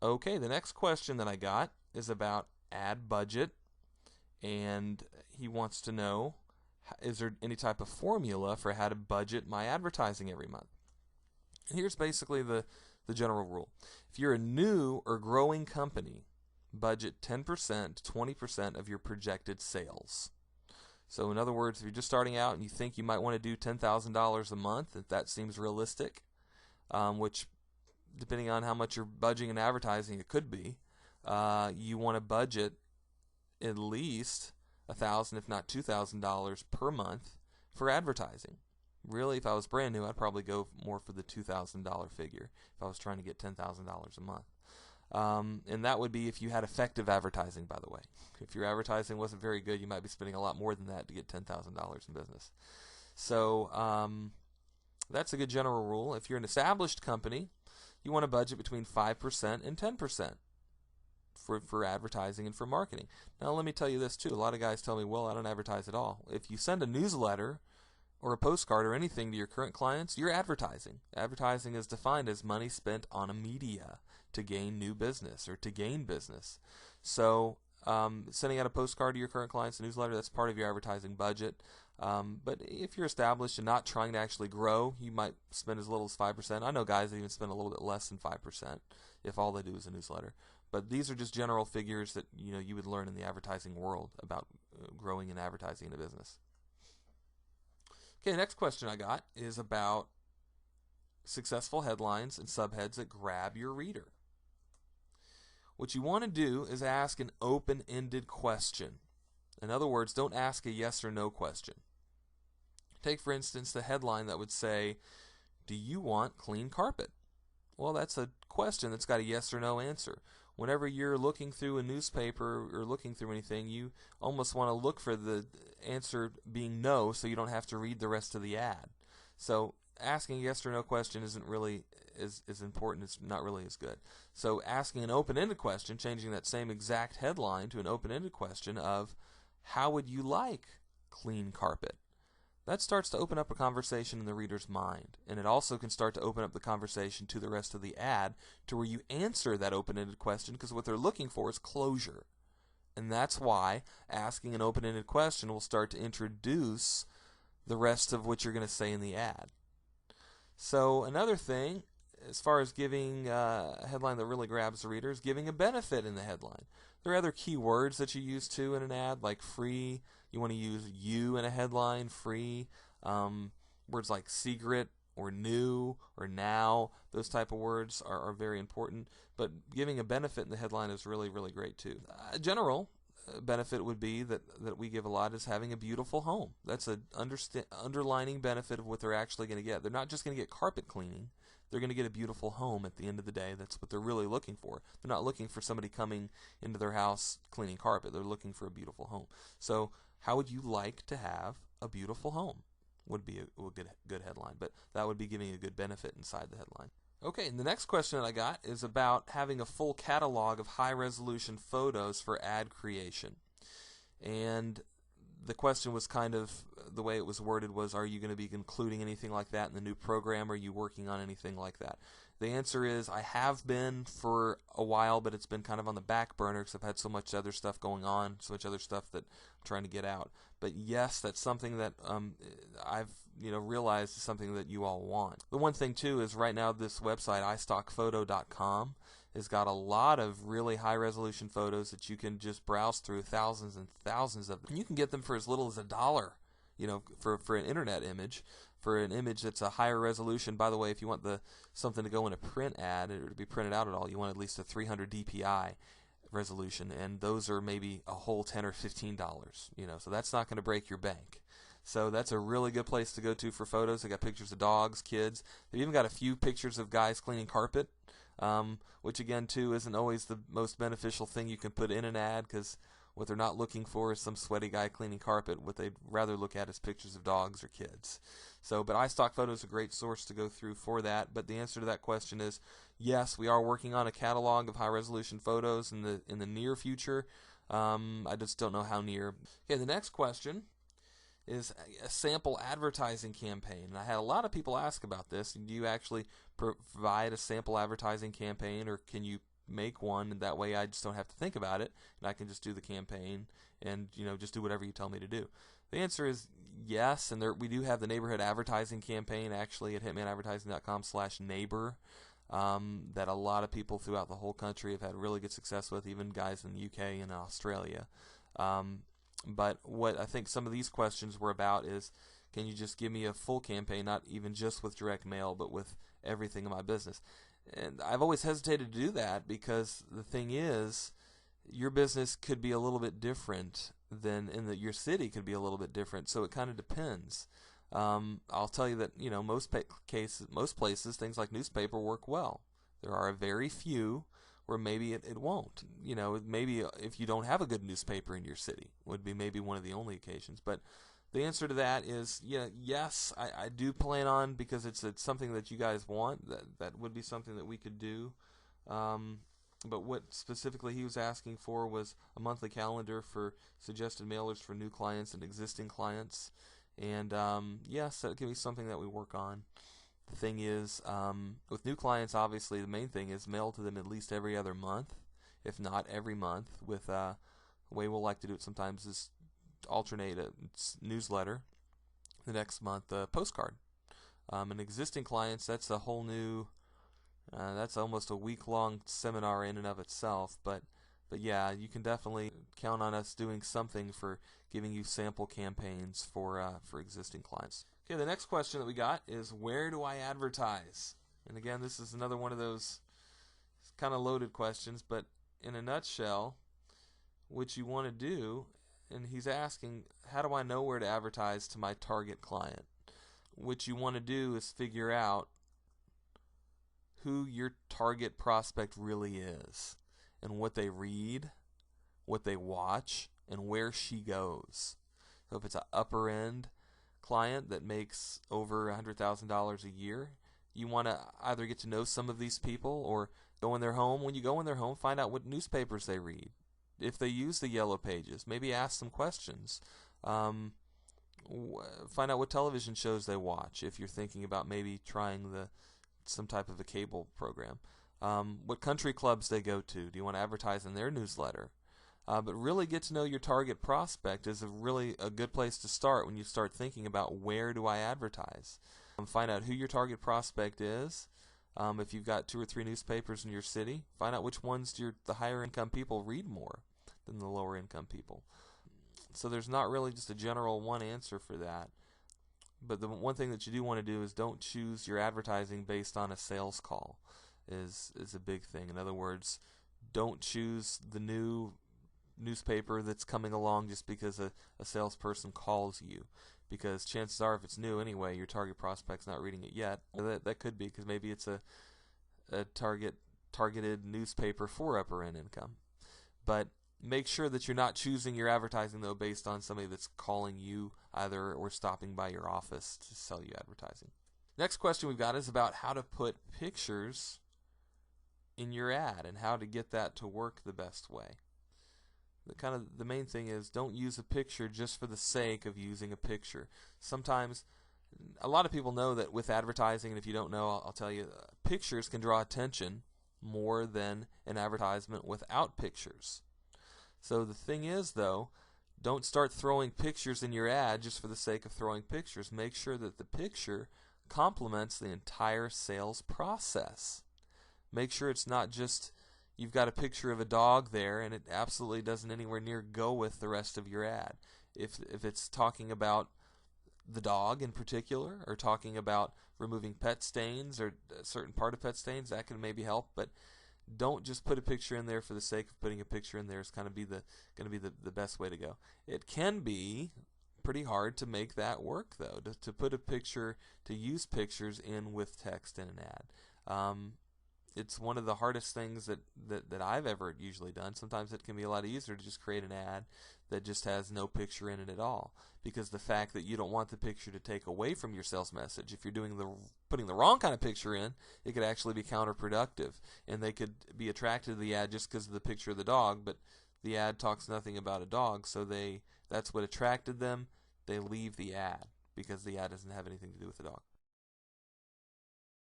Okay, the next question that I got is about ad budget, and he wants to know, is there any type of formula for how to budget my advertising every month? And here's basically the general rule. If you're a new or growing company, budget 10% to 20% of your projected sales. So in other words, if you're just starting out and you think you might want to do $10,000 a month, if that seems realistic, which depending on how much you're budgeting in advertising, it could be, you want to budget at least $1,000, if not $2,000 per month for advertising. Really, if I was brand new, I'd probably go more for the $2,000 figure if I was trying to get $10,000 a month. And that would be if you had effective advertising, by the way. If your advertising wasn't very good, you might be spending a lot more than that to get $10,000 in business. So that's a good general rule. If you're an established company, you want to budget between 5% and 10% for advertising and for marketing. Now, let me tell you this, too. A lot of guys tell me, well, I don't advertise at all. If you send a newsletter or a postcard or anything to your current clients, you're advertising. Advertising is defined as money spent on a media to gain new business or to gain business. So sending out a postcard to your current clients, a newsletter, that's part of your advertising budget. But if you're established and not trying to actually grow, you might spend as little as 5%. I know guys that even spend a little bit less than 5% if all they do is a newsletter. But these are just general figures that you would learn in the advertising world about growing and advertising in a business. Okay, the next question I got is about successful headlines and subheads that grab your reader. What you want to do is ask an open-ended question. In other words, don't ask a yes or no question. Take, for instance, the headline that would say, "Do you want clean carpet?" Well, that's a question that's got a yes or no answer. Whenever you're looking through a newspaper or looking through anything, you almost want to look for the answer being no so you don't have to read the rest of the ad. So asking a yes or no question isn't really as important. It's not really as good. So asking an open-ended question, changing that same exact headline to an open-ended question of, how would you like clean carpet? That starts to open up a conversation in the reader's mind. And it also can start to open up the conversation to the rest of the ad to where you answer that open-ended question, because what they're looking for is closure. And that's why asking an open-ended question will start to introduce the rest of what you're going to say in the ad. So another thing, as far as giving a headline that really grabs the reader, is giving a benefit in the headline. There are other key words that you use too in an ad, like free. You want to use you in a headline, free. Words like secret or new or now, those type of words are very important. But giving a benefit in the headline is really, really great too. General benefit would be that we give a lot is having a beautiful home. That's an underlining benefit of what they're actually going to get. They're not just going to get carpet cleaning. They're going to get a beautiful home at the end of the day. That's what they're really looking for. They're not looking for somebody coming into their house cleaning carpet. They're looking for a beautiful home. So how would you like to have a beautiful home? Would be a good headline, but that would be giving a good benefit inside the headline. Okay, and the next question that I got is about having a full catalog of high-resolution photos for ad creation. And the question was kind of, the way it was worded was, are you going to be including anything like that in the new program? Are you working on anything like that? The answer is, I have been for a while, but it's been kind of on the back burner because I've had so much other stuff going on, so much other stuff that I'm trying to get out. But yes, that's something that I've realized is something that you all want. The one thing too is right now this website, istockphoto.com, has got a lot of really high resolution photos that you can just browse through, thousands and thousands of them. And you can get them for as little as $1. For an internet image, for an image that's a higher resolution. By the way, if you want something to go in a print ad or to be printed out at all, you want at least a 300 dpi resolution, and those are maybe a whole $10 or $15. So that's not going to break your bank. So that's a really good place to go to for photos. They got pictures of dogs, kids. They've even got a few pictures of guys cleaning carpet, which again too isn't always the most beneficial thing you can put in an ad, because what they're not looking for is some sweaty guy cleaning carpet. What they'd rather look at is pictures of dogs or kids. But iStock Photo is a great source to go through for that. But the answer to that question is yes, we are working on a catalog of high-resolution photos in the near future. I just don't know how near. Okay, the next question is a sample advertising campaign. And I had a lot of people ask about this. Do you actually provide a sample advertising campaign, or can you make one, and that way I just don't have to think about it, and I can just do the campaign and just do whatever you tell me to do? The answer is yes, and we do have the neighborhood advertising campaign actually at hitmanadvertising.com/neighbor that a lot of people throughout the whole country have had really good success with, even guys in the UK and Australia. But what I think some of these questions were about is, can you just give me a full campaign, not even just with direct mail, but with everything in my business? And I've always hesitated to do that, because the thing is, your business could be a little bit different than your city could be a little bit different. So it kind of depends. I'll tell you that most places, things like newspaper work well. There are very few where maybe it won't. Maybe if you don't have a good newspaper in your city, would be maybe one of the only occasions. But the answer to that is yes, I do plan on, because it's something that you guys want. That would be something that we could do. But what specifically he was asking for was a monthly calendar for suggested mailers for new clients and existing clients. And yes, that can be something that we work on. The thing is, with new clients, obviously the main thing is mail to them at least every other month, if not every month. With the way we'll like to do it sometimes is alternate a newsletter, the next month a postcard. And existing clients, that's a whole new, that's almost a week-long seminar in and of itself. But yeah, you can definitely count on us doing something for giving you sample campaigns for existing clients. Okay, the next question that we got is, where do I advertise? And again, this is another one of those kind of loaded questions, but in a nutshell, what you want to do, and he's asking, how do I know where to advertise to my target client? What you want to do is figure out who your target prospect really is, and what they read, what they watch, and where she goes. So if it's an upper end client that makes over $100,000 a year, you want to either get to know some of these people or go in their home. When you go in their home, find out what newspapers they read. If they use the yellow pages, maybe ask some questions. Find out what television shows they watch if you're thinking about maybe trying some type of a cable program. What country clubs they go to. Do you want to advertise in their newsletter? But really get to know your target prospect is really a good place to start when you start thinking about, where do I advertise? Find out who your target prospect is. If you've got 2 or 3 newspapers in your city, find out which ones the higher income people read more than the lower income people. So there's not really just a general one answer for that. But the one thing that you do want to do is don't choose your advertising based on a sales call is a big thing. In other words, don't choose the new newspaper that's coming along just because a salesperson calls you, because chances are, if it's new anyway, your target prospect's not reading it yet. That could be because maybe it's a targeted newspaper for upper end income. But make sure that you're not choosing your advertising though based on somebody that's calling you either or stopping by your office to sell you advertising. Next question we've got is about how to put pictures in your ad and how to get that to work the best way. The main thing is, don't use a picture just for the sake of using a picture. Sometimes, a lot of people know that with advertising, and if you don't know, I'll tell you, pictures can draw attention more than an advertisement without pictures. So the thing is, though, don't start throwing pictures in your ad just for the sake of throwing pictures. Make sure that the picture complements the entire sales process. Make sure it's not just you've got a picture of a dog there and it absolutely doesn't anywhere near go with the rest of your ad. If it's talking about the dog in particular, or talking about removing pet stains or a certain part of pet stains, that can maybe help. But don't just put a picture in there for the sake of putting a picture in there. It's going to be the best way to go. It can be pretty hard to make that work, though, to put a picture, to use pictures in with text in an ad. It's one of the hardest things that I've ever usually done. Sometimes it can be a lot easier to just create an ad that just has no picture in it at all, because the fact that you don't want the picture to take away from your sales message. If you're putting the wrong kind of picture in, it could actually be counterproductive, and they could be attracted to the ad just because of the picture of the dog, but the ad talks nothing about a dog, so that's what attracted them. They leave the ad because the ad doesn't have anything to do with the dog.